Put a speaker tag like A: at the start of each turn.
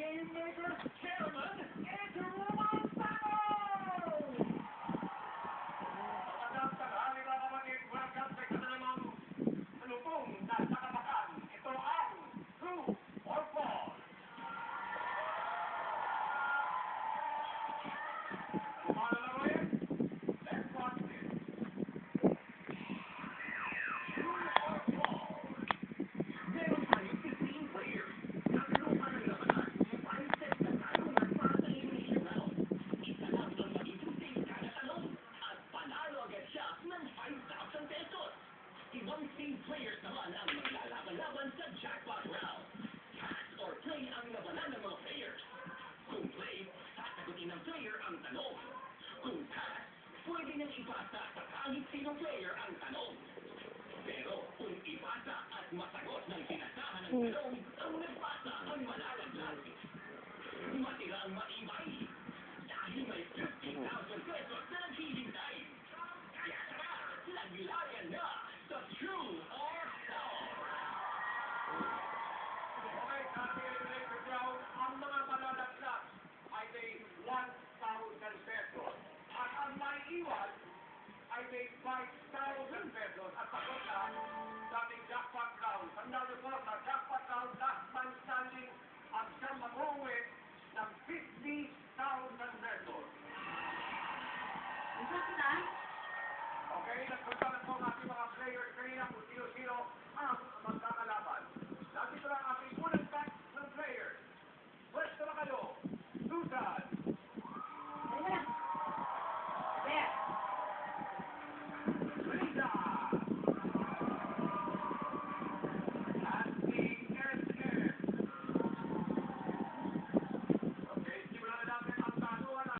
A: Rainmaker Chairman, Andrew Manzano! Magandang tanghali mga kapatid. Welcome sa isa na namang salubong na sakabakan. Ito ang True or False. Paano na ba yan? Let's watch this. True or False. Meron tayong 15 players. Tatlo pa ng labanan. 5 sets na tanungan para sa elimination round. Isa lang ang magiging safe kada tanong. At panalo agad siya ng 5,000 pesos. Ibang team players naman ang maglalaban-laban sa jackpot round. Pass or play ang labanan ng mga players. Kung play, sasagutin ng player ang tanong. Kung pass, pwede niyang ipasa sa kahit sinong player ang tanong. Pero kung ipasa at masagot ng sinasahan ng tanong, ang nagpasa ang malalaglag. Matira ang maibay. Dahil may 50,000 pesos na naghihintay. Kaya tara, laglagan na sa True or False. Okay, sa ating elimination round, ang mga malalaglag ay may 1,000 pesos. At ang maiiwan ay may 5,000 pesos. At sagot na sa ating jackpot round. Tandaan niyo po, sa jackpot round, last man standing ang siyang mag-uwi ng 50,000 pesos. Okay, nagpunta na po ang